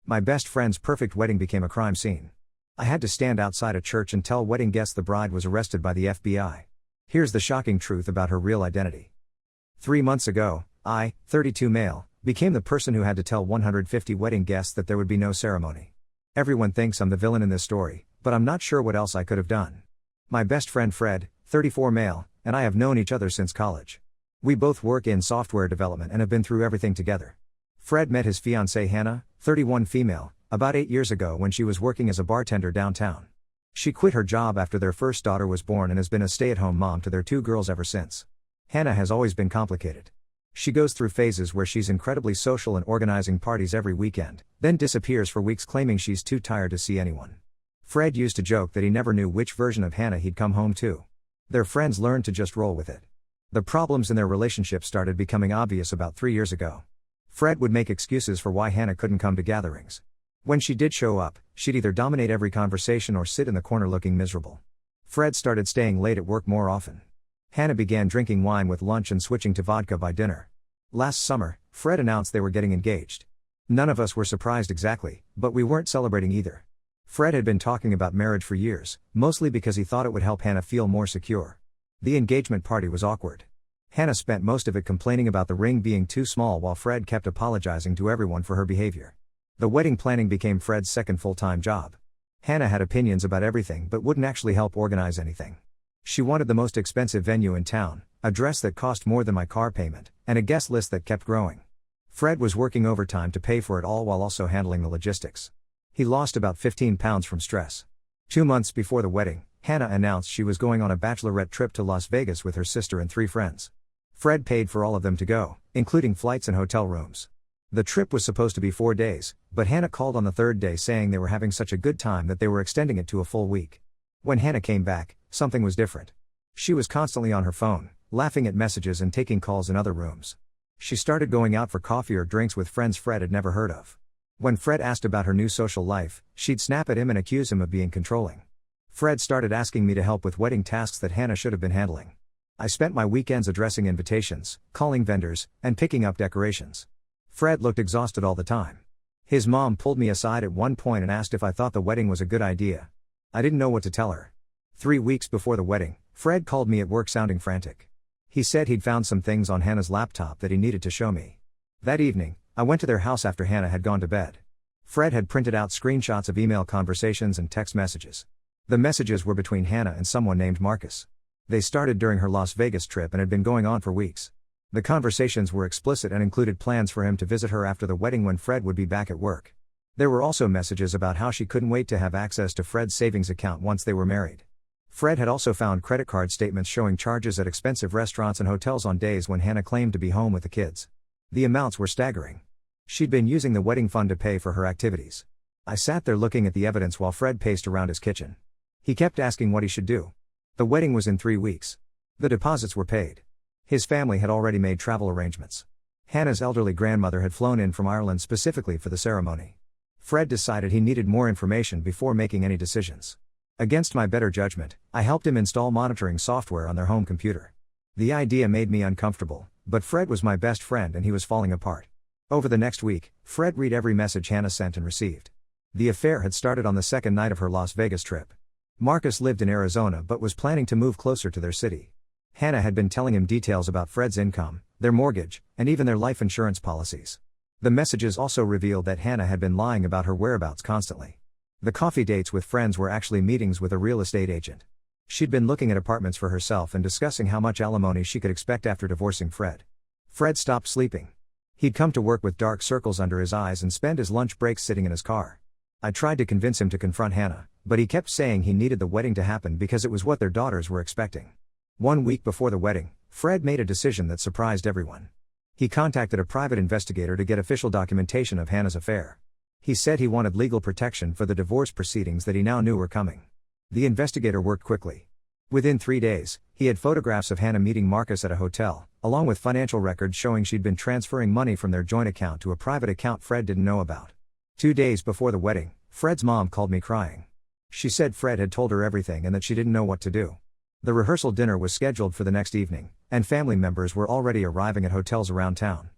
My best friend's perfect wedding became a crime scene. I had to stand outside a church and tell wedding guests the bride was arrested by the FBI. Here's the shocking truth about her real identity. 3 months ago, I, 32 male, became the person who had to tell 150 wedding guests that there would be no ceremony. Everyone thinks I'm the villain in this story, but I'm not sure what else I could have done. My best friend Fred, 34 male, and I have known each other since college. We both work in software development and have been through everything together. Fred met his fiancée Hannah, 31 female, about 8 years ago when she was working as a bartender downtown. She quit her job after their first daughter was born and has been a stay-at-home mom to their 2 girls ever since. Hannah has always been complicated. She goes through phases where she's incredibly social and organizing parties every weekend, then disappears for weeks claiming she's too tired to see anyone. Fred used to joke that he never knew which version of Hannah he'd come home to. Their friends learned to just roll with it. The problems in their relationship started becoming obvious about 3 years ago. Fred would make excuses for why Hannah couldn't come to gatherings. When she did show up, she'd either dominate every conversation or sit in the corner looking miserable. Fred started staying late at work more often. Hannah began drinking wine with lunch and switching to vodka by dinner. Last summer, Fred announced they were getting engaged. None of us were surprised exactly, but we weren't celebrating either. Fred had been talking about marriage for years, mostly because he thought it would help Hannah feel more secure. The engagement party was awkward. Hannah spent most of it complaining about the ring being too small while Fred kept apologizing to everyone for her behavior. The wedding planning became Fred's second full-time job. Hannah had opinions about everything but wouldn't actually help organize anything. She wanted the most expensive venue in town, a dress that cost more than my car payment, and a guest list that kept growing. Fred was working overtime to pay for it all while also handling the logistics. He lost about 15 pounds from stress. 2 months before the wedding, Hannah announced she was going on a bachelorette trip to Las Vegas with her sister and 3 friends. Fred paid for all of them to go, including flights and hotel rooms. The trip was supposed to be 4 days, but Hannah called on the 3rd day saying they were having such a good time that they were extending it to a full week. When Hannah came back, something was different. She was constantly on her phone, laughing at messages and taking calls in other rooms. She started going out for coffee or drinks with friends Fred had never heard of. When Fred asked about her new social life, she'd snap at him and accuse him of being controlling. Fred started asking me to help with wedding tasks that Hannah should have been handling. I spent my weekends addressing invitations, calling vendors, and picking up decorations. Fred looked exhausted all the time. His mom pulled me aside at one point and asked if I thought the wedding was a good idea. I didn't know what to tell her. 3 weeks before the wedding, Fred called me at work sounding frantic. He said he'd found some things on Hannah's laptop that he needed to show me. That evening, I went to their house after Hannah had gone to bed. Fred had printed out screenshots of email conversations and text messages. The messages were between Hannah and someone named Marcus. They started during her Las Vegas trip and had been going on for weeks. The conversations were explicit and included plans for him to visit her after the wedding when Fred would be back at work. There were also messages about how she couldn't wait to have access to Fred's savings account once they were married. Fred had also found credit card statements showing charges at expensive restaurants and hotels on days when Hannah claimed to be home with the kids. The amounts were staggering. She'd been using the wedding fund to pay for her activities. I sat there looking at the evidence while Fred paced around his kitchen. He kept asking what he should do. The wedding was in 3 weeks. The deposits were paid. His family had already made travel arrangements. Hannah's elderly grandmother had flown in from Ireland specifically for the ceremony. Fred decided he needed more information before making any decisions. Against my better judgment, I helped him install monitoring software on their home computer. The idea made me uncomfortable, but Fred was my best friend and he was falling apart. Over the next week, Fred read every message Hannah sent and received. The affair had started on the second night of her Las Vegas trip. Marcus lived in Arizona but was planning to move closer to their city. Hannah had been telling him details about Fred's income, their mortgage, and even their life insurance policies. The messages also revealed that Hannah had been lying about her whereabouts constantly. The coffee dates with friends were actually meetings with a real estate agent. She'd been looking at apartments for herself and discussing how much alimony she could expect after divorcing Fred. Fred stopped sleeping. He'd come to work with dark circles under his eyes and spend his lunch breaks sitting in his car. I tried to convince him to confront Hannah, but he kept saying he needed the wedding to happen because it was what their daughters were expecting. 1 week before the wedding, Fred made a decision that surprised everyone. He contacted a private investigator to get official documentation of Hannah's affair. He said he wanted legal protection for the divorce proceedings that he now knew were coming. The investigator worked quickly. Within 3 days, he had photographs of Hannah meeting Marcus at a hotel, along with financial records showing she'd been transferring money from their joint account to a private account Fred didn't know about. 2 days before the wedding, Fred's mom called me crying. She said Fred had told her everything and that she didn't know what to do. The rehearsal dinner was scheduled for the next evening, and family members were already arriving at hotels around town.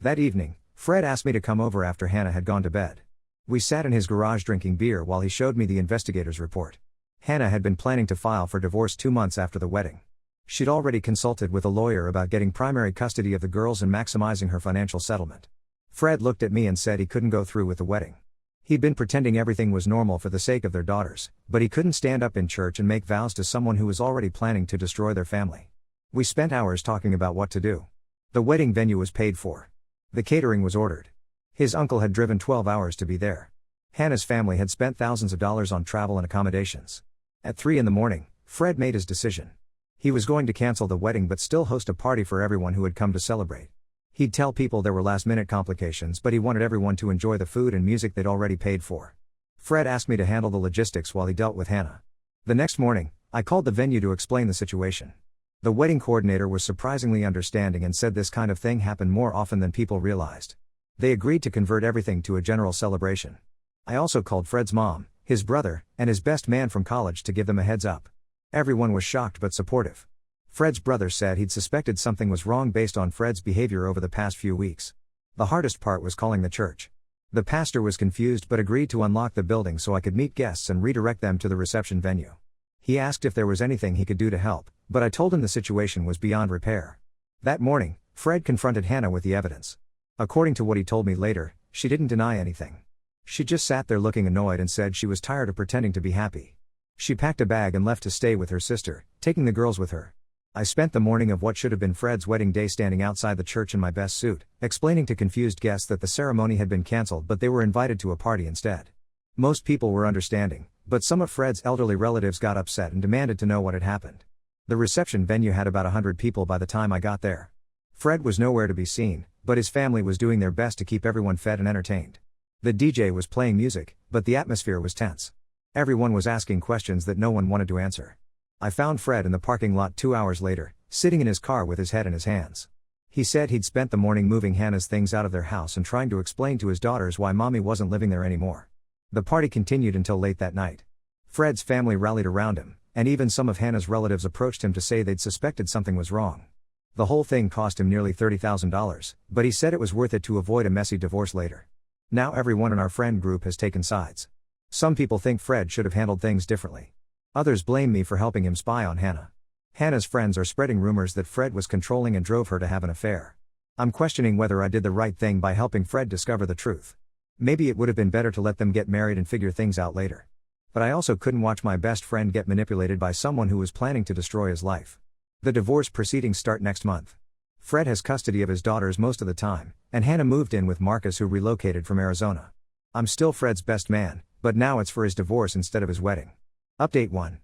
That evening, Fred asked me to come over after Hannah had gone to bed. We sat in his garage drinking beer while he showed me the investigator's report. Hannah had been planning to file for divorce 2 months after the wedding. She'd already consulted with a lawyer about getting primary custody of the girls and maximizing her financial settlement. Fred looked at me and said he couldn't go through with the wedding. He'd been pretending everything was normal for the sake of their daughters, but he couldn't stand up in church and make vows to someone who was already planning to destroy their family. We spent hours talking about what to do. The wedding venue was paid for. The catering was ordered. His uncle had driven 12 hours to be there. Hannah's family had spent thousands of dollars on travel and accommodations. At 3 a.m, Fred made his decision. He was going to cancel the wedding but still host a party for everyone who had come to celebrate. He'd tell people there were last-minute complications, but he wanted everyone to enjoy the food and music they'd already paid for. Fred asked me to handle the logistics while he dealt with Hannah. The next morning, I called the venue to explain the situation. The wedding coordinator was surprisingly understanding and said this kind of thing happened more often than people realized. They agreed to convert everything to a general celebration. I also called Fred's mom, his brother, and his best man from college to give them a heads up. Everyone was shocked but supportive. Fred's brother said he'd suspected something was wrong based on Fred's behavior over the past few weeks. The hardest part was calling the church. The pastor was confused but agreed to unlock the building so I could meet guests and redirect them to the reception venue. He asked if there was anything he could do to help, but I told him the situation was beyond repair. That morning, Fred confronted Hannah with the evidence. According to what he told me later, she didn't deny anything. She just sat there looking annoyed and said she was tired of pretending to be happy. She packed a bag and left to stay with her sister, taking the girls with her. I spent the morning of what should have been Fred's wedding day standing outside the church in my best suit, explaining to confused guests that the ceremony had been cancelled but they were invited to a party instead. Most people were understanding, but some of Fred's elderly relatives got upset and demanded to know what had happened. The reception venue had about 100 people by the time I got there. Fred was nowhere to be seen, but his family was doing their best to keep everyone fed and entertained. The DJ was playing music, but the atmosphere was tense. Everyone was asking questions that no one wanted to answer. I found Fred in the parking lot 2 hours later, sitting in his car with his head in his hands. He said he'd spent the morning moving Hannah's things out of their house and trying to explain to his daughters why mommy wasn't living there anymore. The party continued until late that night. Fred's family rallied around him, and even some of Hannah's relatives approached him to say they'd suspected something was wrong. The whole thing cost him nearly $30,000, but he said it was worth it to avoid a messy divorce later. Now everyone in our friend group has taken sides. Some people think Fred should have handled things differently. Others blame me for helping him spy on Hannah. Hannah's friends are spreading rumors that Fred was controlling and drove her to have an affair. I'm questioning whether I did the right thing by helping Fred discover the truth. Maybe it would have been better to let them get married and figure things out later. But I also couldn't watch my best friend get manipulated by someone who was planning to destroy his life. The divorce proceedings start next month. Fred has custody of his daughters most of the time, and Hannah moved in with Marcus, who relocated from Arizona. I'm still Fred's best man, but now it's for his divorce instead of his wedding. Update 1.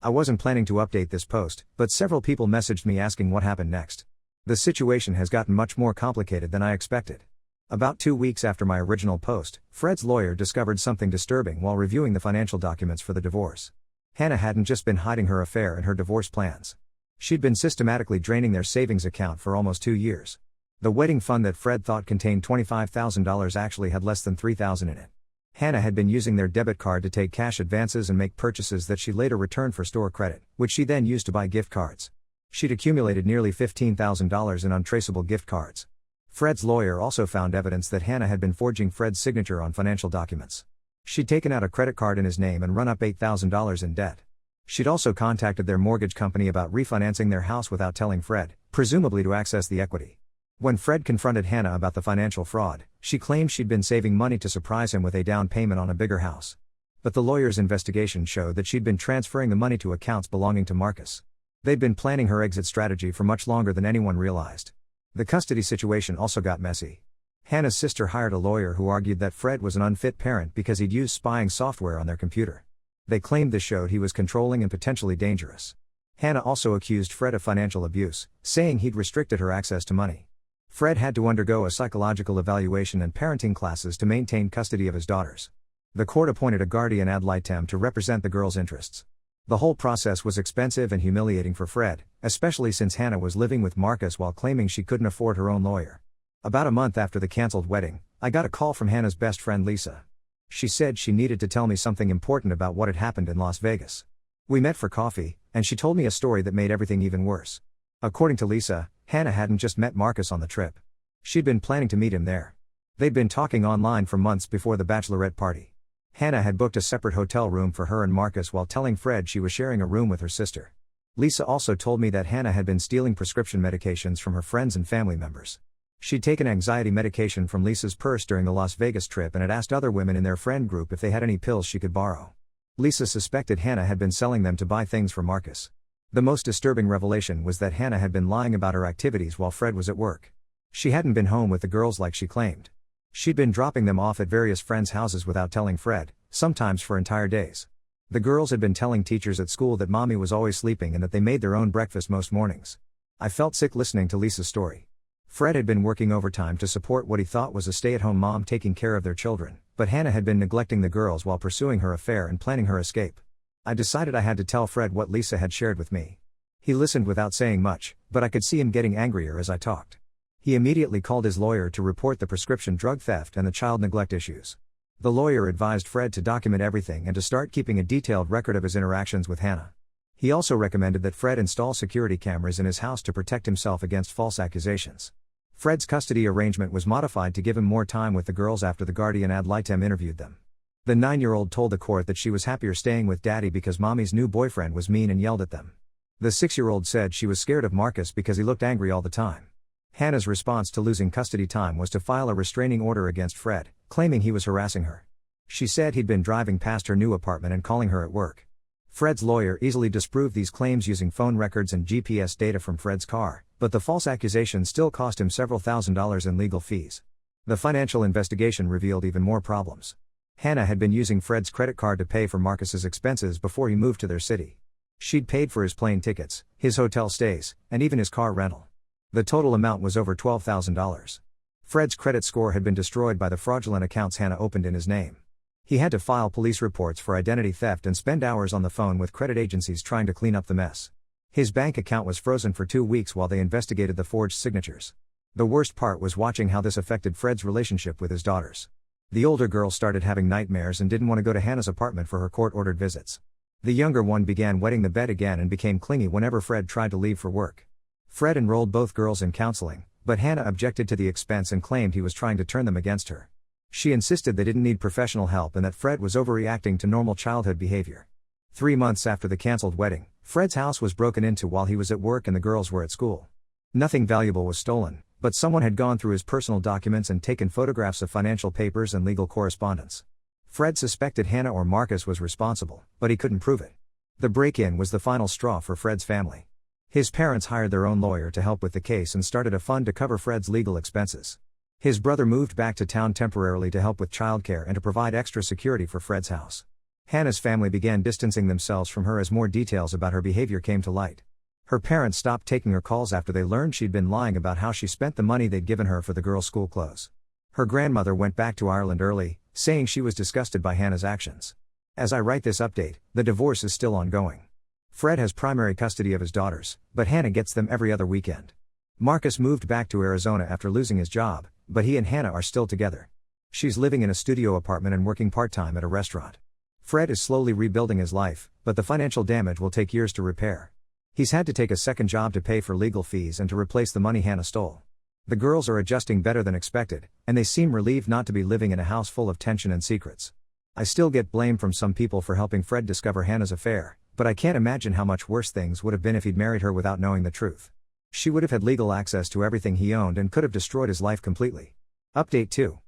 I wasn't planning to update this post, but several people messaged me asking what happened next. The situation has gotten much more complicated than I expected. About 2 weeks after my original post, Fred's lawyer discovered something disturbing while reviewing the financial documents for the divorce. Hannah hadn't just been hiding her affair and her divorce plans. She'd been systematically draining their savings account for almost 2 years. The wedding fund that Fred thought contained $25,000 actually had less than $3,000 in it. Hannah had been using their debit card to take cash advances and make purchases that she later returned for store credit, which she then used to buy gift cards. She'd accumulated nearly $15,000 in untraceable gift cards. Fred's lawyer also found evidence that Hannah had been forging Fred's signature on financial documents. She'd taken out a credit card in his name and run up $8,000 in debt. She'd also contacted their mortgage company about refinancing their house without telling Fred, presumably to access the equity. When Fred confronted Hannah about the financial fraud, she claimed she'd been saving money to surprise him with a down payment on a bigger house. But the lawyer's investigation showed that she'd been transferring the money to accounts belonging to Marcus. They'd been planning her exit strategy for much longer than anyone realized. The custody situation also got messy. Hannah's sister hired a lawyer who argued that Fred was an unfit parent because he'd used spying software on their computer. They claimed this showed he was controlling and potentially dangerous. Hannah also accused Fred of financial abuse, saying he'd restricted her access to money. Fred had to undergo a psychological evaluation and parenting classes to maintain custody of his daughters. The court appointed a guardian ad litem to represent the girls' interests. The whole process was expensive and humiliating for Fred, especially since Hannah was living with Marcus while claiming she couldn't afford her own lawyer. About a month after the canceled wedding, I got a call from Hannah's best friend Lisa. She said she needed to tell me something important about what had happened in Las Vegas. We met for coffee, and she told me a story that made everything even worse. According to Lisa, Hannah hadn't just met Marcus on the trip. She'd been planning to meet him there. They'd been talking online for months before the bachelorette party. Hannah had booked a separate hotel room for her and Marcus while telling Fred she was sharing a room with her sister. Lisa also told me that Hannah had been stealing prescription medications from her friends and family members. She'd taken anxiety medication from Lisa's purse during the Las Vegas trip and had asked other women in their friend group if they had any pills she could borrow. Lisa suspected Hannah had been selling them to buy things for Marcus. The most disturbing revelation was that Hannah had been lying about her activities while Fred was at work. She hadn't been home with the girls like she claimed. She'd been dropping them off at various friends' houses without telling Fred, sometimes for entire days. The girls had been telling teachers at school that mommy was always sleeping and that they made their own breakfast most mornings. I felt sick listening to Lisa's story. Fred had been working overtime to support what he thought was a stay-at-home mom taking care of their children, but Hannah had been neglecting the girls while pursuing her affair and planning her escape. I decided I had to tell Fred what Lisa had shared with me. He listened without saying much, but I could see him getting angrier as I talked. He immediately called his lawyer to report the prescription drug theft and the child neglect issues. The lawyer advised Fred to document everything and to start keeping a detailed record of his interactions with Hannah. He also recommended that Fred install security cameras in his house to protect himself against false accusations. Fred's custody arrangement was modified to give him more time with the girls after the guardian ad litem interviewed them. The 9-year-old told the court that she was happier staying with Daddy because Mommy's new boyfriend was mean and yelled at them. The 6-year-old said she was scared of Marcus because he looked angry all the time. Hannah's response to losing custody time was to file a restraining order against Fred, claiming he was harassing her. She said he'd been driving past her new apartment and calling her at work. Fred's lawyer easily disproved these claims using phone records and GPS data from Fred's car, but the false accusations still cost him several $1,000s in legal fees. The financial investigation revealed even more problems. Hannah had been using Fred's credit card to pay for Marcus's expenses before he moved to their city. She'd paid for his plane tickets, his hotel stays, and even his car rental. The total amount was over $12,000. Fred's credit score had been destroyed by the fraudulent accounts Hannah opened in his name. He had to file police reports for identity theft and spend hours on the phone with credit agencies trying to clean up the mess. His bank account was frozen for 2 weeks while they investigated the forged signatures. The worst part was watching how this affected Fred's relationship with his daughters. The older girl started having nightmares and didn't want to go to Hannah's apartment for her court-ordered visits. The younger one began wetting the bed again and became clingy whenever Fred tried to leave for work. Fred enrolled both girls in counseling, but Hannah objected to the expense and claimed he was trying to turn them against her. She insisted they didn't need professional help and that Fred was overreacting to normal childhood behavior. 3 months after the canceled wedding, Fred's house was broken into while he was at work and the girls were at school. Nothing valuable was stolen, but someone had gone through his personal documents and taken photographs of financial papers and legal correspondence. Fred suspected Hannah or Marcus was responsible, but he couldn't prove it. The break-in was the final straw for Fred's family. His parents hired their own lawyer to help with the case and started a fund to cover Fred's legal expenses. His brother moved back to town temporarily to help with childcare and to provide extra security for Fred's house. Hannah's family began distancing themselves from her as more details about her behavior came to light. Her parents stopped taking her calls after they learned she'd been lying about how she spent the money they'd given her for the girls' school clothes. Her grandmother went back to Ireland early, saying she was disgusted by Hannah's actions. As I write this update, the divorce is still ongoing. Fred has primary custody of his daughters, but Hannah gets them every other weekend. Marcus moved back to Arizona after losing his job, but he and Hannah are still together. She's living in a studio apartment and working part-time at a restaurant. Fred is slowly rebuilding his life, but the financial damage will take years to repair. He's had to take a second job to pay for legal fees and to replace the money Hannah stole. The girls are adjusting better than expected, and they seem relieved not to be living in a house full of tension and secrets. I still get blame from some people for helping Fred discover Hannah's affair, but I can't imagine how much worse things would have been if he'd married her without knowing the truth. She would have had legal access to everything he owned and could have destroyed his life completely. Update 2.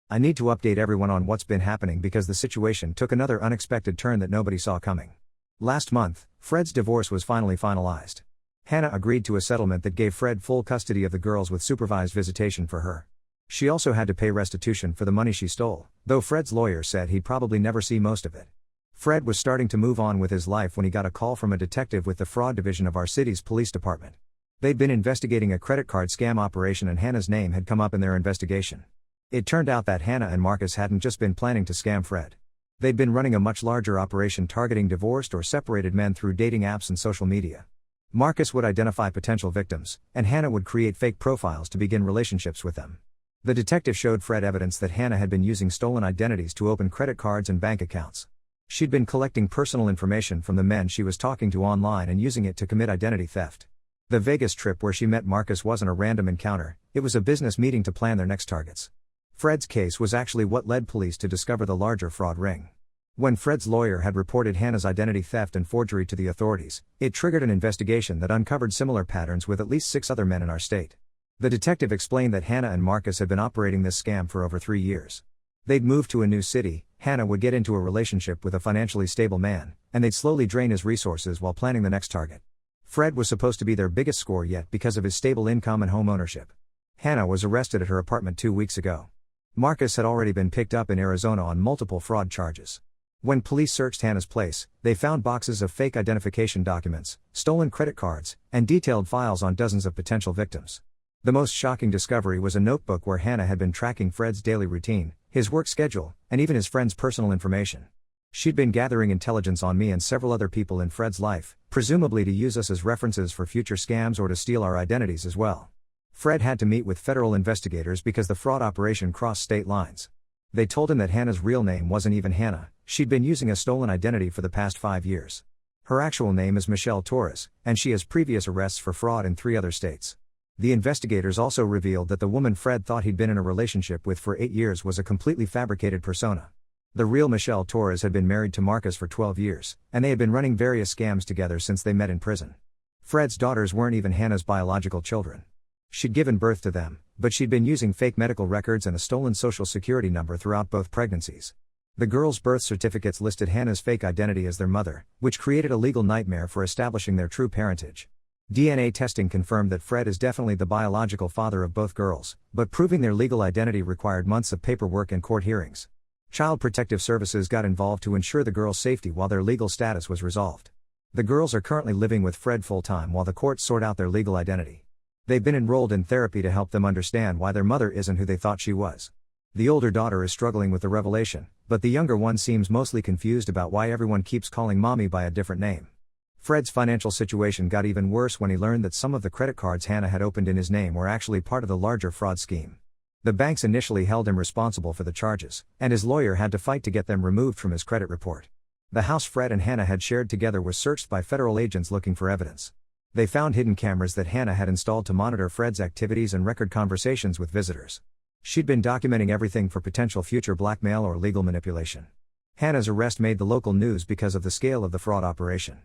I need to update everyone on what's been happening because the situation took another unexpected turn that nobody saw coming. Last month, Fred's divorce was finally finalized. Hannah agreed to a settlement that gave Fred full custody of the girls with supervised visitation for her. She also had to pay restitution for the money she stole, though Fred's lawyer said he'd probably never see most of it. Fred was starting to move on with his life when he got a call from a detective with the fraud division of our city's police department. They'd been investigating a credit card scam operation and Hannah's name had come up in their investigation. It turned out that Hannah and Marcus hadn't just been planning to scam Fred. They'd been running a much larger operation targeting divorced or separated men through dating apps and social media. Marcus would identify potential victims, and Hannah would create fake profiles to begin relationships with them. The detective showed Fred evidence that Hannah had been using stolen identities to open credit cards and bank accounts. She'd been collecting personal information from the men she was talking to online and using it to commit identity theft. The Vegas trip where she met Marcus wasn't a random encounter, it was a business meeting to plan their next targets. Fred's case was actually what led police to discover the larger fraud ring. When Fred's lawyer had reported Hannah's identity theft and forgery to the authorities, it triggered an investigation that uncovered similar patterns with at least 6 other men in our state. The detective explained that Hannah and Marcus had been operating this scam for over 3 years. They'd moved to a new city, Hannah would get into a relationship with a financially stable man, and they'd slowly drain his resources while planning the next target. Fred was supposed to be their biggest score yet because of his stable income and home ownership. Hannah was arrested at her apartment 2 weeks ago. Marcus had already been picked up in Arizona on multiple fraud charges. When police searched Hannah's place, they found boxes of fake identification documents, stolen credit cards, and detailed files on dozens of potential victims. The most shocking discovery was a notebook where Hannah had been tracking Fred's daily routine, his work schedule, and even his friend's personal information. She'd been gathering intelligence on me and several other people in Fred's life, presumably to use us as references for future scams or to steal our identities as well. Fred had to meet with federal investigators because the fraud operation crossed state lines. They told him that Hannah's real name wasn't even Hannah, she'd been using a stolen identity for the past 5 years. Her actual name is Michelle Torres, and she has previous arrests for fraud in 3 other states. The investigators also revealed that the woman Fred thought he'd been in a relationship with for 8 years was a completely fabricated persona. The real Michelle Torres had been married to Marcus for 12 years, and they had been running various scams together since they met in prison. Fred's daughters weren't even Hannah's biological children. She'd given birth to them, but she'd been using fake medical records and a stolen social security number throughout both pregnancies. The girls' birth certificates listed Hannah's fake identity as their mother, which created a legal nightmare for establishing their true parentage. DNA testing confirmed that Fred is definitely the biological father of both girls, but proving their legal identity required months of paperwork and court hearings. Child Protective Services got involved to ensure the girls' safety while their legal status was resolved. The girls are currently living with Fred full-time while the courts sort out their legal identity. They've been enrolled in therapy to help them understand why their mother isn't who they thought she was. The older daughter is struggling with the revelation, but the younger one seems mostly confused about why everyone keeps calling mommy by a different name. Fred's financial situation got even worse when he learned that some of the credit cards Hannah had opened in his name were actually part of the larger fraud scheme. The banks initially held him responsible for the charges, and his lawyer had to fight to get them removed from his credit report. The house Fred and Hannah had shared together was searched by federal agents looking for evidence. They found hidden cameras that Hannah had installed to monitor Fred's activities and record conversations with visitors. She'd been documenting everything for potential future blackmail or legal manipulation. Hannah's arrest made the local news because of the scale of the fraud operation.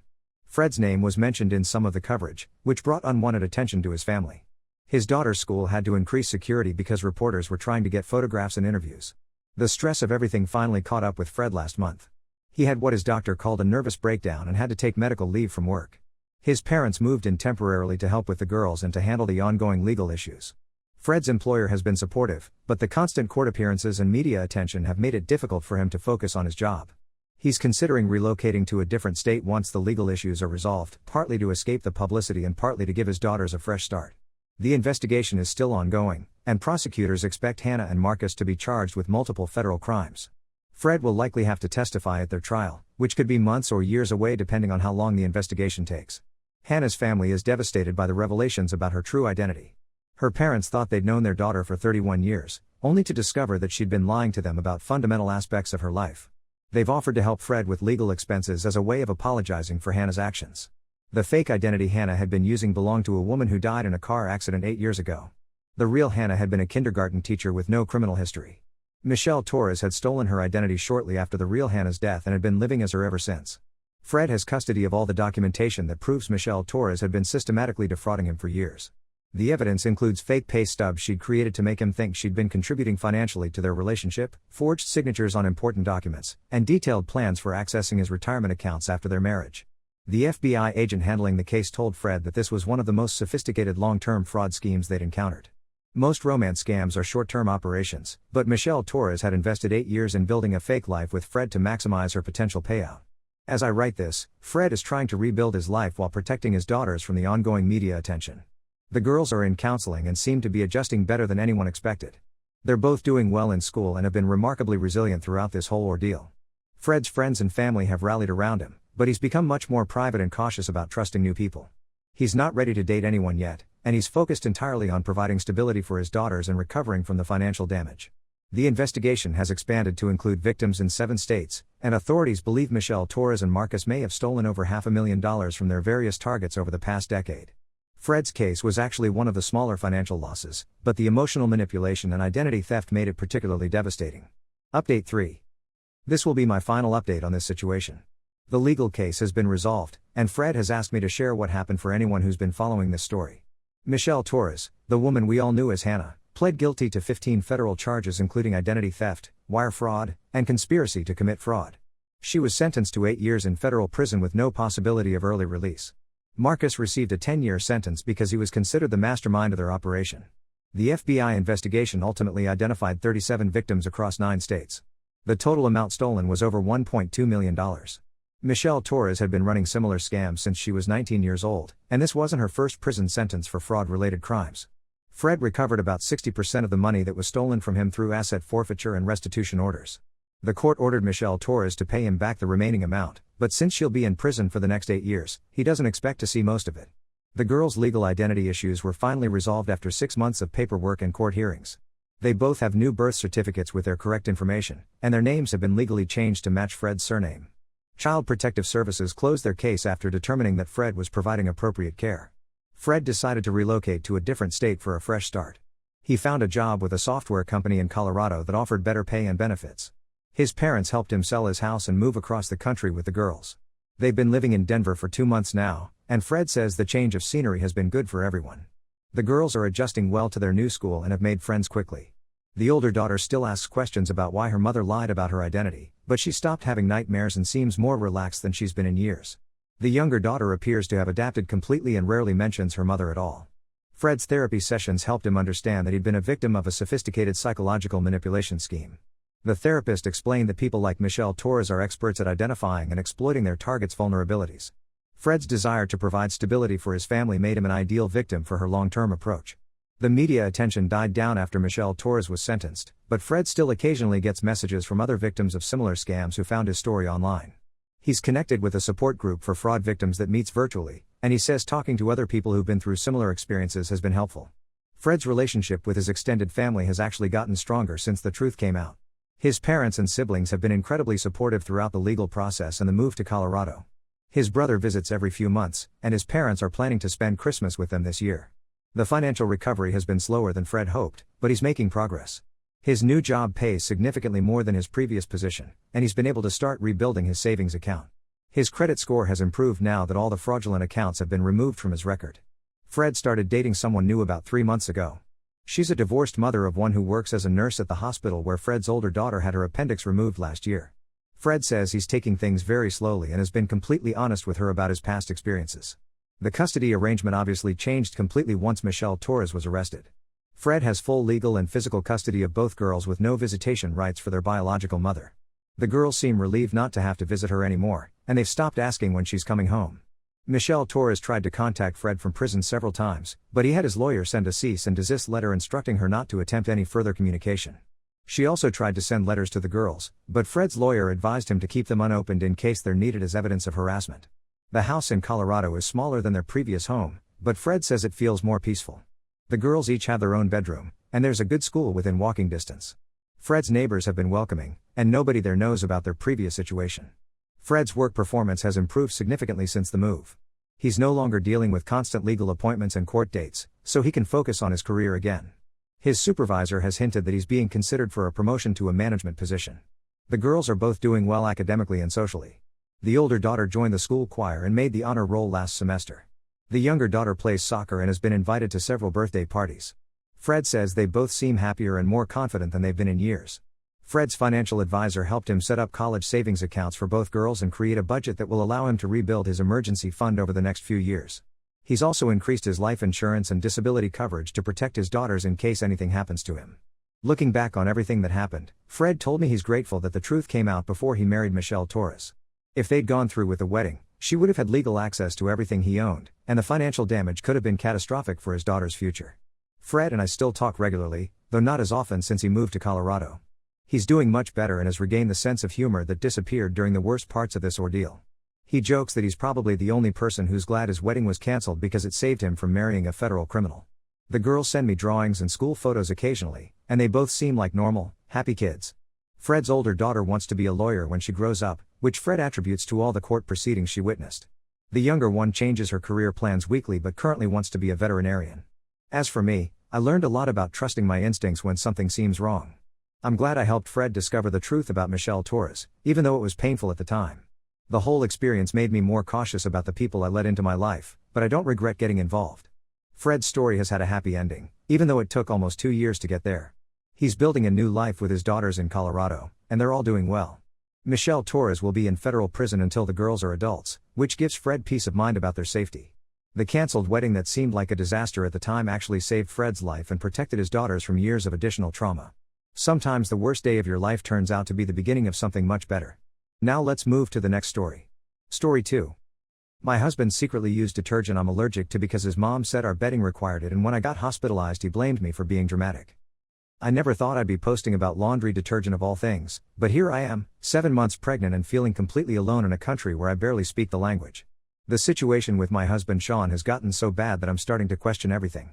Fred's name was mentioned in some of the coverage, which brought unwanted attention to his family. His daughter's school had to increase security because reporters were trying to get photographs and interviews. The stress of everything finally caught up with Fred last month. He had what his doctor called a nervous breakdown and had to take medical leave from work. His parents moved in temporarily to help with the girls and to handle the ongoing legal issues. Fred's employer has been supportive, but the constant court appearances and media attention have made it difficult for him to focus on his job. He's considering relocating to a different state once the legal issues are resolved, partly to escape the publicity and partly to give his daughters a fresh start. The investigation is still ongoing, and prosecutors expect Hannah and Marcus to be charged with multiple federal crimes. Fred will likely have to testify at their trial, which could be months or years away depending on how long the investigation takes. Hannah's family is devastated by the revelations about her true identity. Her parents thought they'd known their daughter for 31 years, only to discover that she'd been lying to them about fundamental aspects of her life. They've offered to help Fred with legal expenses as a way of apologizing for Hannah's actions. The fake identity Hannah had been using belonged to a woman who died in a car accident 8 years ago. The real Hannah had been a kindergarten teacher with no criminal history. Michelle Torres had stolen her identity shortly after the real Hannah's death and had been living as her ever since. Fred has custody of all the documentation that proves Michelle Torres had been systematically defrauding him for years. The evidence includes fake pay stubs she'd created to make him think she'd been contributing financially to their relationship, forged signatures on important documents, and detailed plans for accessing his retirement accounts after their marriage. The FBI agent handling the case told Fred that this was one of the most sophisticated long-term fraud schemes they'd encountered. Most romance scams are short-term operations, but Michelle Torres had invested 8 years in building a fake life with Fred to maximize her potential payout. As I write this, Fred is trying to rebuild his life while protecting his daughters from the ongoing media attention. The girls are in counseling and seem to be adjusting better than anyone expected. They're both doing well in school and have been remarkably resilient throughout this whole ordeal. Fred's friends and family have rallied around him, but he's become much more private and cautious about trusting new people. He's not ready to date anyone yet, and he's focused entirely on providing stability for his daughters and recovering from the financial damage. The investigation has expanded to include victims in 7 states, and authorities believe Michelle Torres and Marcus may have stolen over $500,000 from their various targets over the past decade. Fred's case was actually one of the smaller financial losses, but the emotional manipulation and identity theft made it particularly devastating. Update 3. This will be my final update on this situation. The legal case has been resolved, and Fred has asked me to share what happened for anyone who's been following this story. Michelle Torres, the woman we all knew as Hannah, pled guilty to 15 federal charges including identity theft, wire fraud, and conspiracy to commit fraud. She was sentenced to 8 years in federal prison with no possibility of early release. Marcus received a 10-year sentence because he was considered the mastermind of their operation. The FBI investigation ultimately identified 37 victims across 9 states. The total amount stolen was over $1.2 million. Michelle Torres had been running similar scams since she was 19 years old, and this wasn't her first prison sentence for fraud-related crimes. Fred recovered about 60% of the money that was stolen from him through asset forfeiture and restitution orders. The court ordered Michelle Torres to pay him back the remaining amount, but since she'll be in prison for the next 8 years, he doesn't expect to see most of it. The girls' legal identity issues were finally resolved after 6 months of paperwork and court hearings. They both have new birth certificates with their correct information, and their names have been legally changed to match Fred's surname. Child Protective Services closed their case after determining that Fred was providing appropriate care. Fred decided to relocate to a different state for a fresh start. He found a job with a software company in Colorado that offered better pay and benefits. His parents helped him sell his house and move across the country with the girls. They've been living in Denver for 2 months now, and Fred says the change of scenery has been good for everyone. The girls are adjusting well to their new school and have made friends quickly. The older daughter still asks questions about why her mother lied about her identity, but she stopped having nightmares and seems more relaxed than she's been in years. The younger daughter appears to have adapted completely and rarely mentions her mother at all. Fred's therapy sessions helped him understand that he'd been a victim of a sophisticated psychological manipulation scheme. The therapist explained that people like Michelle Torres are experts at identifying and exploiting their targets' vulnerabilities. Fred's desire to provide stability for his family made him an ideal victim for her long-term approach. The media attention died down after Michelle Torres was sentenced, but Fred still occasionally gets messages from other victims of similar scams who found his story online. He's connected with a support group for fraud victims that meets virtually, and he says talking to other people who've been through similar experiences has been helpful. Fred's relationship with his extended family has actually gotten stronger since the truth came out. His parents and siblings have been incredibly supportive throughout the legal process and the move to Colorado. His brother visits every few months, and his parents are planning to spend Christmas with them this year. The financial recovery has been slower than Fred hoped, but he's making progress. His new job pays significantly more than his previous position, and he's been able to start rebuilding his savings account. His credit score has improved now that all the fraudulent accounts have been removed from his record. Fred started dating someone new about 3 months ago. She's a divorced mother of one who works as a nurse at the hospital where Fred's older daughter had her appendix removed last year. Fred says he's taking things very slowly and has been completely honest with her about his past experiences. The custody arrangement obviously changed completely once Michelle Torres was arrested. Fred has full legal and physical custody of both girls with no visitation rights for their biological mother. The girls seem relieved not to have to visit her anymore, and they've stopped asking when she's coming home. Michelle Torres tried to contact Fred from prison several times, but he had his lawyer send a cease and desist letter instructing her not to attempt any further communication. She also tried to send letters to the girls, but Fred's lawyer advised him to keep them unopened in case they're needed as evidence of harassment. The house in Colorado is smaller than their previous home, but Fred says it feels more peaceful. The girls each have their own bedroom, and there's a good school within walking distance. Fred's neighbors have been welcoming, and nobody there knows about their previous situation. Fred's work performance has improved significantly since the move. He's no longer dealing with constant legal appointments and court dates, so he can focus on his career again. His supervisor has hinted that he's being considered for a promotion to a management position. The girls are both doing well academically and socially. The older daughter joined the school choir and made the honor roll last semester. The younger daughter plays soccer and has been invited to several birthday parties. Fred says they both seem happier and more confident than they've been in years. Fred's financial advisor helped him set up college savings accounts for both girls and create a budget that will allow him to rebuild his emergency fund over the next few years. He's also increased his life insurance and disability coverage to protect his daughters in case anything happens to him. Looking back on everything that happened, Fred told me he's grateful that the truth came out before he married Michelle Torres. If they'd gone through with the wedding, she would have had legal access to everything he owned, and the financial damage could have been catastrophic for his daughter's future. Fred and I still talk regularly, though not as often since he moved to Colorado. He's doing much better and has regained the sense of humor that disappeared during the worst parts of this ordeal. He jokes that he's probably the only person who's glad his wedding was canceled because it saved him from marrying a federal criminal. The girls send me drawings and school photos occasionally, and they both seem like normal, happy kids. Fred's older daughter wants to be a lawyer when she grows up, which Fred attributes to all the court proceedings she witnessed. The younger one changes her career plans weekly but currently wants to be a veterinarian. As for me, I learned a lot about trusting my instincts when something seems wrong. I'm glad I helped Fred discover the truth about Michelle Torres, even though it was painful at the time. The whole experience made me more cautious about the people I let into my life, but I don't regret getting involved. Fred's story has had a happy ending, even though it took almost 2 years to get there. He's building a new life with his daughters in Colorado, and they're all doing well. Michelle Torres will be in federal prison until the girls are adults, which gives Fred peace of mind about their safety. The cancelled wedding that seemed like a disaster at the time actually saved Fred's life and protected his daughters from years of additional trauma. Sometimes the worst day of your life turns out to be the beginning of something much better. Now let's move to the next story. Story 2. My husband secretly used detergent I'm allergic to because his mom said our bedding required it, and when I got hospitalized he blamed me for being dramatic. I never thought I'd be posting about laundry detergent of all things, but here I am, 7 months pregnant and feeling completely alone in a country where I barely speak the language. The situation with my husband Sean has gotten so bad that I'm starting to question everything.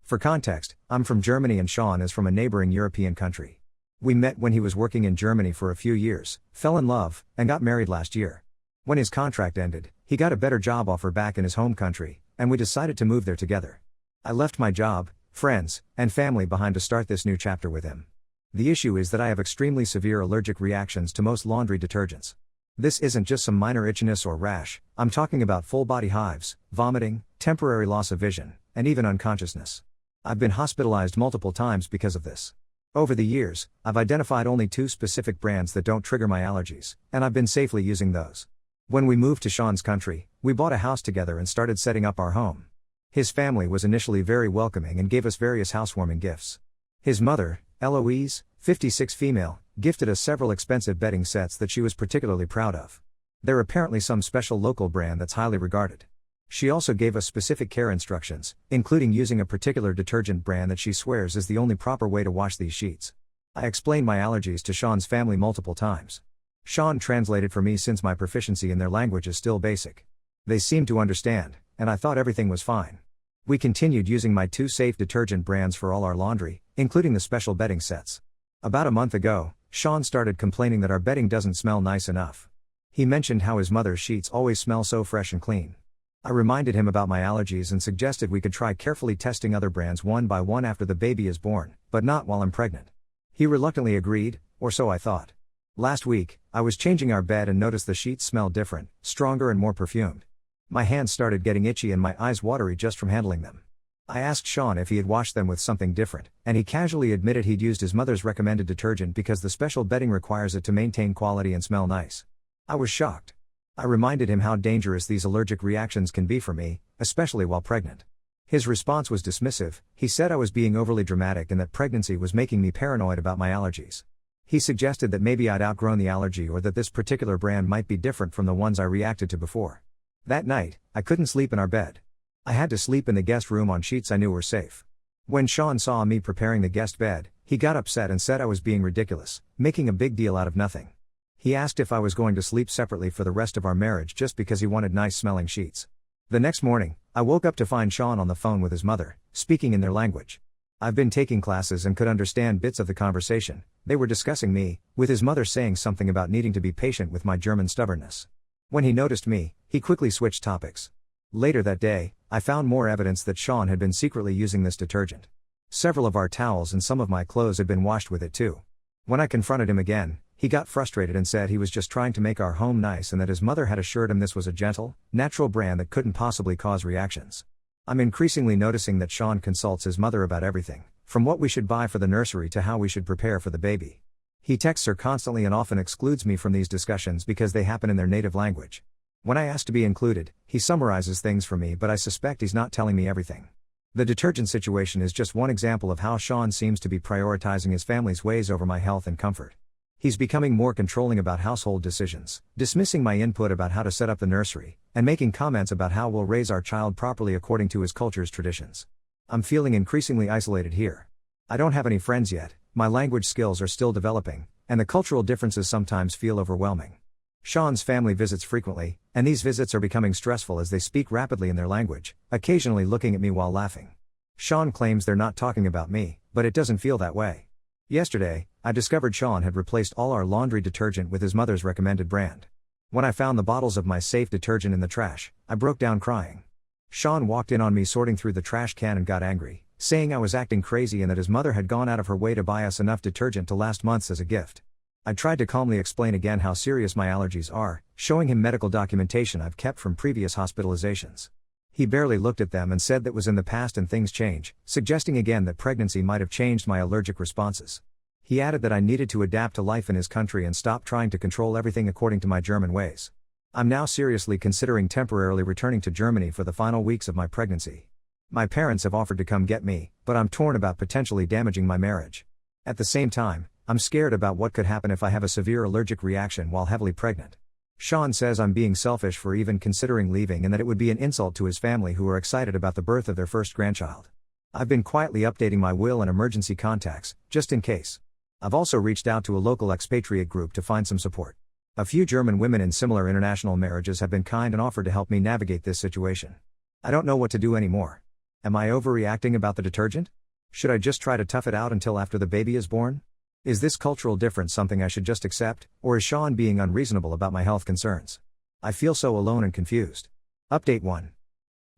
For context, I'm from Germany and Sean is from a neighboring European country. We met when he was working in Germany for a few years, fell in love, and got married last year. When his contract ended, he got a better job offer back in his home country, and we decided to move there together. I left my job, friends, and family behind to start this new chapter with him. The issue is that I have extremely severe allergic reactions to most laundry detergents. This isn't just some minor itchiness or rash, I'm talking about full body hives, vomiting, temporary loss of vision, and even unconsciousness. I've been hospitalized multiple times because of this. Over the years, I've identified only 2 specific brands that don't trigger my allergies, and I've been safely using those. When we moved to Sean's country, we bought a house together and started setting up our home. His family was initially very welcoming and gave us various housewarming gifts. His mother, Eloise, 56 female, gifted us several expensive bedding sets that she was particularly proud of. They're apparently some special local brand that's highly regarded. She also gave us specific care instructions, including using a particular detergent brand that she swears is the only proper way to wash these sheets. I explained my allergies to Sean's family multiple times. Sean translated for me since my proficiency in their language is still basic. They seemed to understand, and I thought everything was fine. We continued using my 2 safe detergent brands for all our laundry, including the special bedding sets. About a month ago, Sean started complaining that our bedding doesn't smell nice enough. He mentioned how his mother's sheets always smell so fresh and clean. I reminded him about my allergies and suggested we could try carefully testing other brands one by one after the baby is born, but not while I'm pregnant. He reluctantly agreed, or so I thought. Last week, I was changing our bed and noticed the sheets smelled different, stronger and more perfumed. My hands started getting itchy and my eyes watery just from handling them. I asked Sean if he had washed them with something different, and he casually admitted he'd used his mother's recommended detergent because the special bedding requires it to maintain quality and smell nice. I was shocked. I reminded him how dangerous these allergic reactions can be for me, especially while pregnant. His response was dismissive. He said I was being overly dramatic and that pregnancy was making me paranoid about my allergies. He suggested that maybe I'd outgrown the allergy or that this particular brand might be different from the ones I reacted to before. That night, I couldn't sleep in our bed. I had to sleep in the guest room on sheets I knew were safe. When Sean saw me preparing the guest bed, he got upset and said I was being ridiculous, making a big deal out of nothing. He asked if I was going to sleep separately for the rest of our marriage just because he wanted nice-smelling sheets. The next morning, I woke up to find Sean on the phone with his mother, speaking in their language. I've been taking classes and could understand bits of the conversation. They were discussing me, with his mother saying something about needing to be patient with my German stubbornness. When he noticed me, he quickly switched topics. Later that day, I found more evidence that Sean had been secretly using this detergent. Several of our towels and some of my clothes had been washed with it too. When I confronted him again, he got frustrated and said he was just trying to make our home nice and that his mother had assured him this was a gentle, natural brand that couldn't possibly cause reactions. I'm increasingly noticing that Sean consults his mother about everything, from what we should buy for the nursery to how we should prepare for the baby. He texts her constantly and often excludes me from these discussions because they happen in their native language. When I ask to be included, he summarizes things for me, but I suspect he's not telling me everything. The detergent situation is just one example of how Sean seems to be prioritizing his family's ways over my health and comfort. He's becoming more controlling about household decisions, dismissing my input about how to set up the nursery, and making comments about how we'll raise our child properly according to his culture's traditions. I'm feeling increasingly isolated here. I don't have any friends yet, my language skills are still developing, and the cultural differences sometimes feel overwhelming. Sean's family visits frequently, and these visits are becoming stressful as they speak rapidly in their language, occasionally looking at me while laughing. Sean claims they're not talking about me, but it doesn't feel that way. Yesterday, I discovered Sean had replaced all our laundry detergent with his mother's recommended brand. When I found the bottles of my safe detergent in the trash, I broke down crying. Sean walked in on me sorting through the trash can and got angry, saying I was acting crazy and that his mother had gone out of her way to buy us enough detergent to last months as a gift. I tried to calmly explain again how serious my allergies are, showing him medical documentation I've kept from previous hospitalizations. He barely looked at them and said that was in the past and things change, suggesting again that pregnancy might have changed my allergic responses. He added that I needed to adapt to life in his country and stop trying to control everything according to my German ways. I'm now seriously considering temporarily returning to Germany for the final weeks of my pregnancy. My parents have offered to come get me, but I'm torn about potentially damaging my marriage. At the same time, I'm scared about what could happen if I have a severe allergic reaction while heavily pregnant. Sean says I'm being selfish for even considering leaving and that it would be an insult to his family who are excited about the birth of their first grandchild. I've been quietly updating my will and emergency contacts, just in case. I've also reached out to a local expatriate group to find some support. A few German women in similar international marriages have been kind and offered to help me navigate this situation. I don't know what to do anymore. Am I overreacting about the detergent? Should I just try to tough it out until after the baby is born? Is this cultural difference something I should just accept, or is Sean being unreasonable about my health concerns? I feel so alone and confused. Update 1.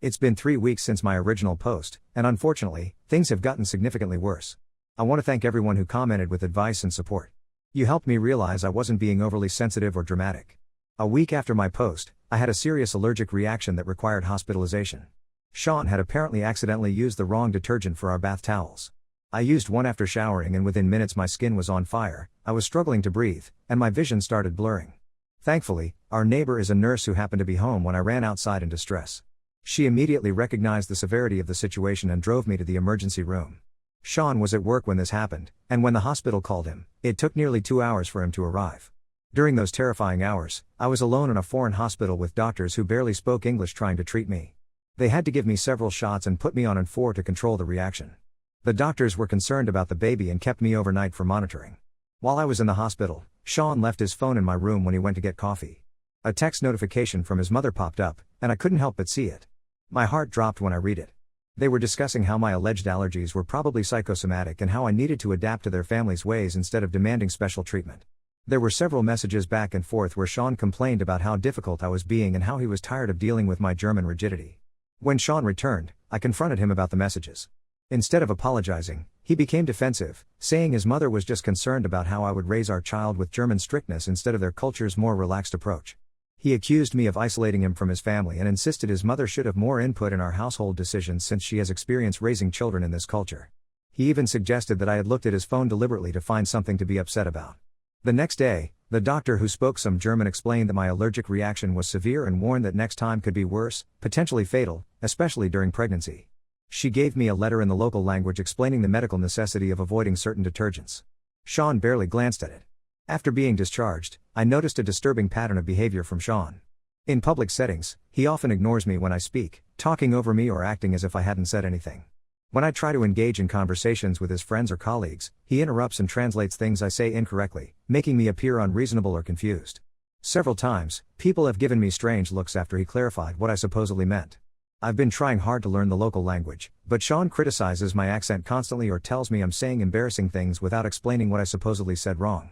It's been 3 weeks since my original post, and unfortunately, things have gotten significantly worse. I want to thank everyone who commented with advice and support. You helped me realize I wasn't being overly sensitive or dramatic. A week after my post, I had a serious allergic reaction that required hospitalization. Sean had apparently accidentally used the wrong detergent for our bath towels. I used one after showering and within minutes my skin was on fire, I was struggling to breathe, and my vision started blurring. Thankfully, our neighbor is a nurse who happened to be home when I ran outside in distress. She immediately recognized the severity of the situation and drove me to the emergency room. Sean was at work when this happened, and when the hospital called him, it took nearly 2 hours for him to arrive. During those terrifying hours, I was alone in a foreign hospital with doctors who barely spoke English trying to treat me. They had to give me several shots and put me on N4 to control the reaction. The doctors were concerned about the baby and kept me overnight for monitoring. While I was in the hospital, Sean left his phone in my room when he went to get coffee. A text notification from his mother popped up, and I couldn't help but see it. My heart dropped when I read it. They were discussing how my alleged allergies were probably psychosomatic and how I needed to adapt to their family's ways instead of demanding special treatment. There were several messages back and forth where Sean complained about how difficult I was being and how he was tired of dealing with my German rigidity. When Sean returned, I confronted him about the messages. Instead of apologizing, he became defensive, saying his mother was just concerned about how I would raise our child with German strictness instead of their culture's more relaxed approach. He accused me of isolating him from his family and insisted his mother should have more input in our household decisions since she has experience raising children in this culture. He even suggested that I had looked at his phone deliberately to find something to be upset about. The next day, the doctor who spoke some German explained that my allergic reaction was severe and warned that next time could be worse, potentially fatal, especially during pregnancy. She gave me a letter in the local language explaining the medical necessity of avoiding certain detergents. Sean barely glanced at it. After being discharged, I noticed a disturbing pattern of behavior from Sean. In public settings, he often ignores me when I speak, talking over me or acting as if I hadn't said anything. When I try to engage in conversations with his friends or colleagues, he interrupts and translates things I say incorrectly, making me appear unreasonable or confused. Several times, people have given me strange looks after he clarified what I supposedly meant. I've been trying hard to learn the local language, but Sean criticizes my accent constantly or tells me I'm saying embarrassing things without explaining what I supposedly said wrong.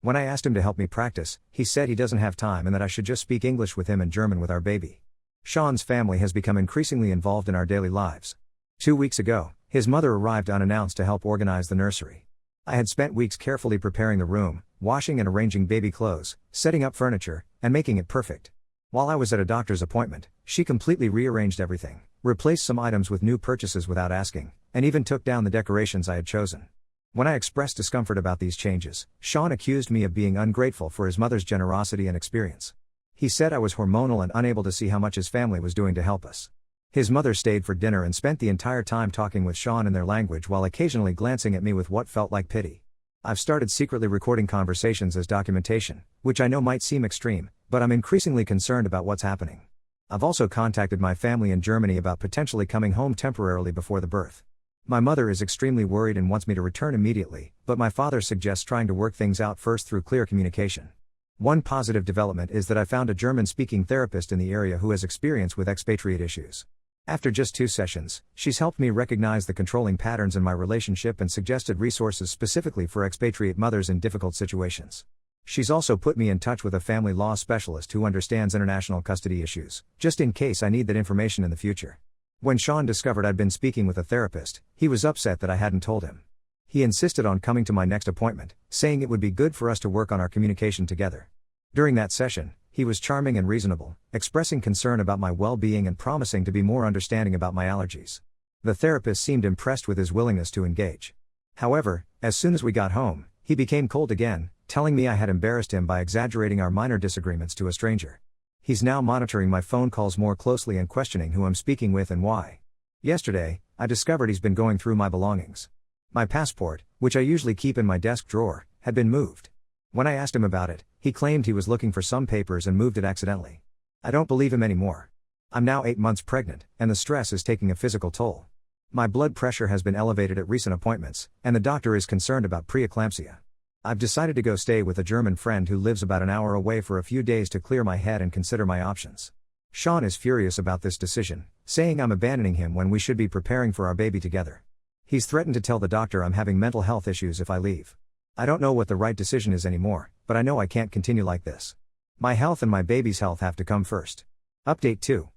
When I asked him to help me practice, he said he doesn't have time and that I should just speak English with him and German with our baby. Sean's family has become increasingly involved in our daily lives. 2 weeks ago, his mother arrived unannounced to help organize the nursery. I had spent weeks carefully preparing the room, washing and arranging baby clothes, setting up furniture, and making it perfect. While I was at a doctor's appointment, she completely rearranged everything, replaced some items with new purchases without asking, and even took down the decorations I had chosen. When I expressed discomfort about these changes, Sean accused me of being ungrateful for his mother's generosity and experience. He said I was hormonal and unable to see how much his family was doing to help us. His mother stayed for dinner and spent the entire time talking with Sean in their language while occasionally glancing at me with what felt like pity. I've started secretly recording conversations as documentation, which I know might seem extreme, but I'm increasingly concerned about what's happening. I've also contacted my family in Germany about potentially coming home temporarily before the birth. My mother is extremely worried and wants me to return immediately, but my father suggests trying to work things out first through clear communication. One positive development is that I found a German-speaking therapist in the area who has experience with expatriate issues. After just 2 sessions, she's helped me recognize the controlling patterns in my relationship and suggested resources specifically for expatriate mothers in difficult situations. She's also put me in touch with a family law specialist who understands international custody issues, just in case I need that information in the future. When Sean discovered I'd been speaking with a therapist, he was upset that I hadn't told him. He insisted on coming to my next appointment, saying it would be good for us to work on our communication together. During that session, he was charming and reasonable, expressing concern about my well-being and promising to be more understanding about my allergies. The therapist seemed impressed with his willingness to engage. However, as soon as we got home, he became cold again, telling me I had embarrassed him by exaggerating our minor disagreements to a stranger. He's now monitoring my phone calls more closely and questioning who I'm speaking with and why. Yesterday, I discovered he's been going through my belongings. My passport, which I usually keep in my desk drawer, had been moved. When I asked him about it, he claimed he was looking for some papers and moved it accidentally. I don't believe him anymore. I'm now 8 months pregnant, and the stress is taking a physical toll. My blood pressure has been elevated at recent appointments, and the doctor is concerned about preeclampsia. I've decided to go stay with a German friend who lives about an hour away for a few days to clear my head and consider my options. Sean is furious about this decision, saying I'm abandoning him when we should be preparing for our baby together. He's threatened to tell the doctor I'm having mental health issues if I leave. I don't know what the right decision is anymore, but I know I can't continue like this. My health and my baby's health have to come first. Update 2.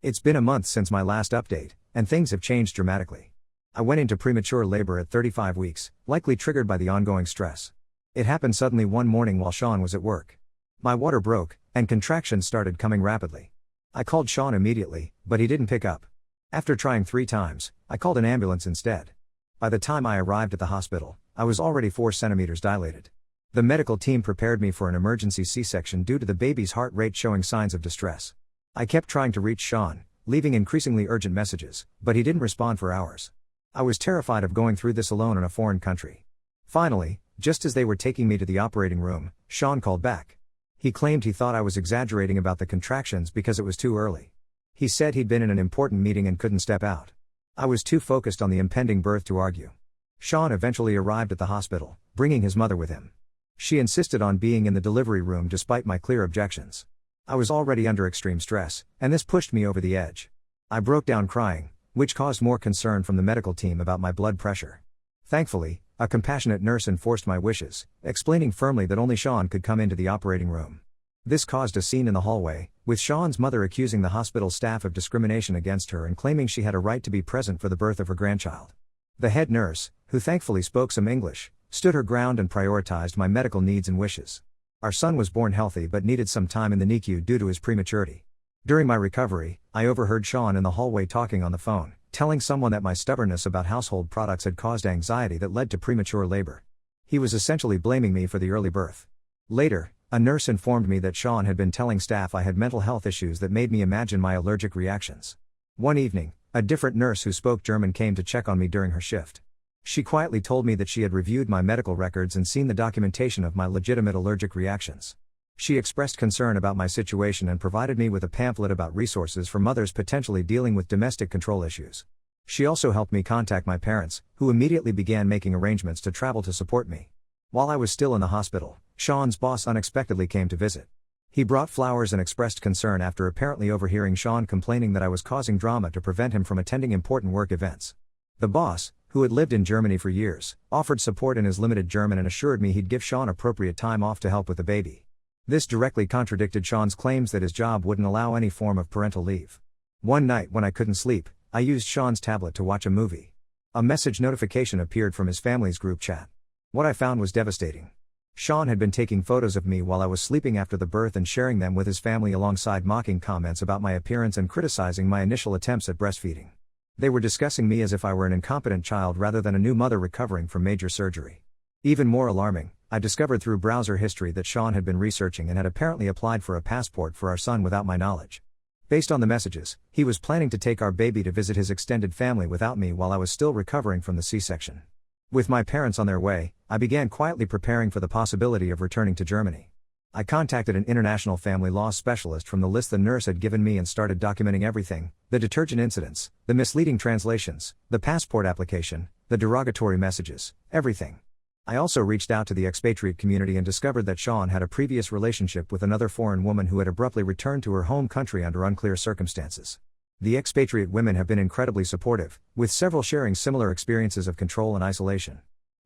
It's been a month since my last update, and things have changed dramatically. I went into premature labor at 35 weeks, likely triggered by the ongoing stress. It happened suddenly one morning while Sean was at work. My water broke, and contractions started coming rapidly. I called Sean immediately, but he didn't pick up. After trying 3 times, I called an ambulance instead. By the time I arrived at the hospital, I was already 4 centimeters dilated. The medical team prepared me for an emergency C-section due to the baby's heart rate showing signs of distress. I kept trying to reach Sean, leaving increasingly urgent messages, but he didn't respond for hours. I was terrified of going through this alone in a foreign country. Finally, just as they were taking me to the operating room, Sean called back. He claimed he thought I was exaggerating about the contractions because it was too early. He said he'd been in an important meeting and couldn't step out. I was too focused on the impending birth to argue. Sean eventually arrived at the hospital, bringing his mother with him. She insisted on being in the delivery room despite my clear objections. I was already under extreme stress, and this pushed me over the edge. I broke down crying, which caused more concern from the medical team about my blood pressure. Thankfully, a compassionate nurse enforced my wishes, explaining firmly that only Sean could come into the operating room. This caused a scene in the hallway, with Sean's mother accusing the hospital staff of discrimination against her and claiming she had a right to be present for the birth of her grandchild. The head nurse, who thankfully spoke some English, stood her ground and prioritized my medical needs and wishes. Our son was born healthy but needed some time in the NICU due to his prematurity. During my recovery, I overheard Sean in the hallway talking on the phone, telling someone that my stubbornness about household products had caused anxiety that led to premature labor. He was essentially blaming me for the early birth. Later, a nurse informed me that Sean had been telling staff I had mental health issues that made me imagine my allergic reactions. One evening, a different nurse who spoke German came to check on me during her shift. She quietly told me that she had reviewed my medical records and seen the documentation of my legitimate allergic reactions. She expressed concern about my situation and provided me with a pamphlet about resources for mothers potentially dealing with domestic control issues. She also helped me contact my parents, who immediately began making arrangements to travel to support me. While I was still in the hospital, Sean's boss unexpectedly came to visit. He brought flowers and expressed concern after apparently overhearing Sean complaining that I was causing drama to prevent him from attending important work events. The boss, who had lived in Germany for years, offered support in his limited German and assured me he'd give Sean appropriate time off to help with the baby. This directly contradicted Sean's claims that his job wouldn't allow any form of parental leave. One night when I couldn't sleep, I used Sean's tablet to watch a movie. A message notification appeared from his family's group chat. What I found was devastating. Sean had been taking photos of me while I was sleeping after the birth and sharing them with his family alongside mocking comments about my appearance and criticizing my initial attempts at breastfeeding. They were discussing me as if I were an incompetent child rather than a new mother recovering from major surgery. Even more alarming, I discovered through browser history that Sean had been researching and had apparently applied for a passport for our son without my knowledge. Based on the messages, he was planning to take our baby to visit his extended family without me while I was still recovering from the C-section. With my parents on their way, I began quietly preparing for the possibility of returning to Germany. I contacted an international family law specialist from the list the nurse had given me and started documenting everything: the detergent incidents, the misleading translations, the passport application, the derogatory messages, everything. I also reached out to the expatriate community and discovered that Sean had a previous relationship with another foreign woman who had abruptly returned to her home country under unclear circumstances. The expatriate women have been incredibly supportive, with several sharing similar experiences of control and isolation.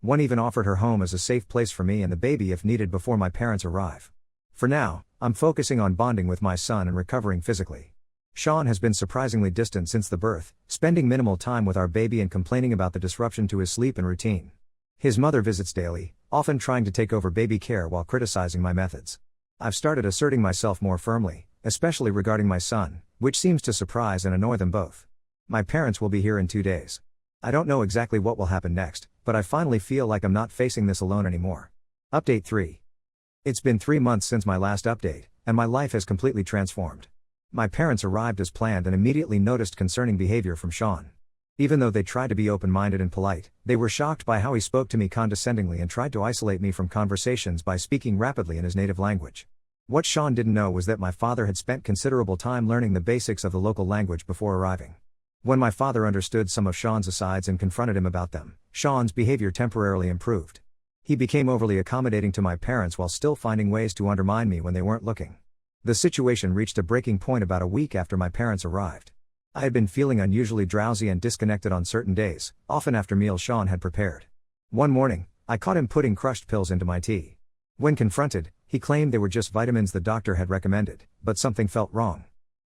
One even offered her home as a safe place for me and the baby if needed before my parents arrive. For now, I'm focusing on bonding with my son and recovering physically. Sean has been surprisingly distant since the birth, spending minimal time with our baby and complaining about the disruption to his sleep and routine. His mother visits daily, often trying to take over baby care while criticizing my methods. I've started asserting myself more firmly, especially regarding my son, which seems to surprise and annoy them both. My parents will be here in 2 days. I don't know exactly what will happen next, but I finally feel like I'm not facing this alone anymore. Update 3. It's been 3 months since my last update, and my life has completely transformed. My parents arrived as planned and immediately noticed concerning behavior from Sean. Even though they tried to be open-minded and polite, they were shocked by how he spoke to me condescendingly and tried to isolate me from conversations by speaking rapidly in his native language. What Sean didn't know was that my father had spent considerable time learning the basics of the local language before arriving. When my father understood some of Sean's asides and confronted him about them, Sean's behavior temporarily improved. He became overly accommodating to my parents while still finding ways to undermine me when they weren't looking. The situation reached a breaking point about a week after my parents arrived. I had been feeling unusually drowsy and disconnected on certain days, often after meals Sean had prepared. One morning, I caught him putting crushed pills into my tea. When confronted, he claimed they were just vitamins the doctor had recommended, but something felt wrong.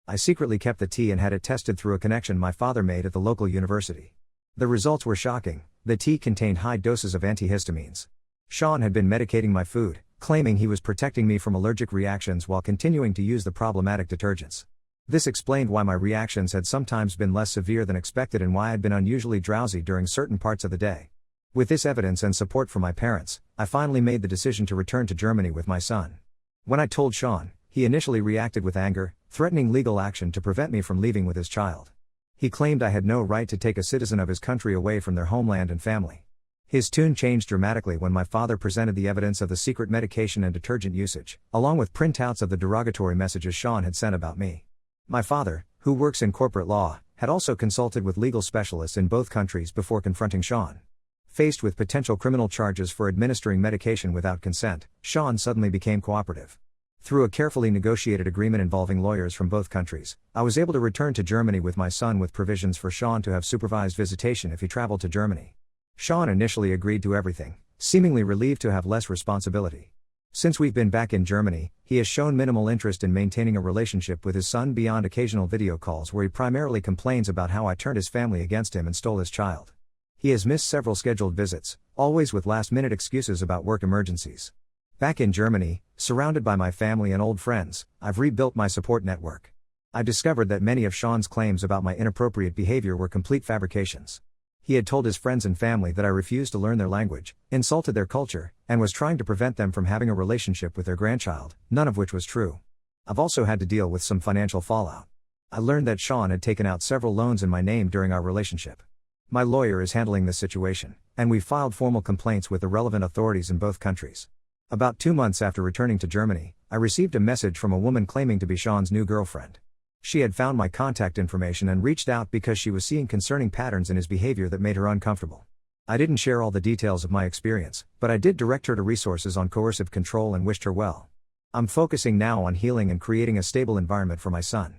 I secretly kept the tea and had it tested through a connection my father made at the local university. The results were shocking. The tea contained high doses of antihistamines. Sean had been medicating my food, claiming he was protecting me from allergic reactions while continuing to use the problematic detergents. This explained why my reactions had sometimes been less severe than expected and why I had been unusually drowsy during certain parts of the day. With this evidence and support from my parents, I finally made the decision to return to Germany with my son. When I told Sean, he initially reacted with anger, threatening legal action to prevent me from leaving with his child. He claimed I had no right to take a citizen of his country away from their homeland and family. His tune changed dramatically when my father presented the evidence of the secret medication and detergent usage, along with printouts of the derogatory messages Sean had sent about me. My father, who works in corporate law, had also consulted with legal specialists in both countries before confronting Sean. Faced with potential criminal charges for administering medication without consent, Sean suddenly became cooperative. Through a carefully negotiated agreement involving lawyers from both countries, I was able to return to Germany with my son with provisions for Sean to have supervised visitation if he traveled to Germany. Sean initially agreed to everything, seemingly relieved to have less responsibility. Since we've been back in Germany, he has shown minimal interest in maintaining a relationship with his son beyond occasional video calls where he primarily complains about how I turned his family against him and stole his child. He has missed several scheduled visits, always with last-minute excuses about work emergencies. Back in Germany, surrounded by my family and old friends, I've rebuilt my support network. I discovered that many of Sean's claims about my inappropriate behavior were complete fabrications. He had told his friends and family that I refused to learn their language, insulted their culture, and was trying to prevent them from having a relationship with their grandchild, none of which was true. I've also had to deal with some financial fallout. I learned that Sean had taken out several loans in my name during our relationship. My lawyer is handling this situation, and we've filed formal complaints with the relevant authorities in both countries. About 2 months after returning to Germany, I received a message from a woman claiming to be Sean's new girlfriend. She had found my contact information and reached out because she was seeing concerning patterns in his behavior that made her uncomfortable. I didn't share all the details of my experience, but I did direct her to resources on coercive control and wished her well. I'm focusing now on healing and creating a stable environment for my son.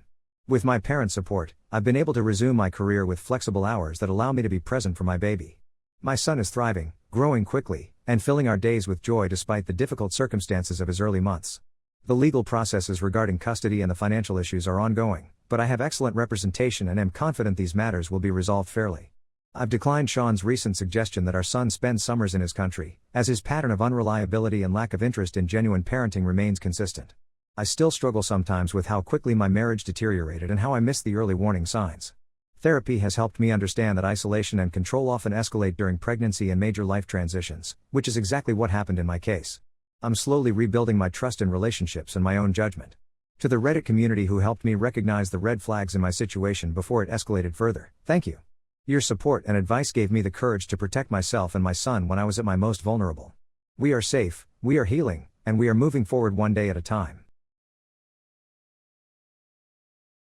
With my parents' support, I've been able to resume my career with flexible hours that allow me to be present for my baby. My son is thriving, growing quickly, and filling our days with joy despite the difficult circumstances of his early months. The legal processes regarding custody and the financial issues are ongoing, but I have excellent representation and am confident these matters will be resolved fairly. I've declined Sean's recent suggestion that our son spend summers in his country, as his pattern of unreliability and lack of interest in genuine parenting remains consistent. I still struggle sometimes with how quickly my marriage deteriorated and how I missed the early warning signs. Therapy has helped me understand that isolation and control often escalate during pregnancy and major life transitions, which is exactly what happened in my case. I'm slowly rebuilding my trust in relationships and my own judgment. To the Reddit community who helped me recognize the red flags in my situation before it escalated further, thank you. Your support and advice gave me the courage to protect myself and my son when I was at my most vulnerable. We are safe, we are healing, and we are moving forward one day at a time.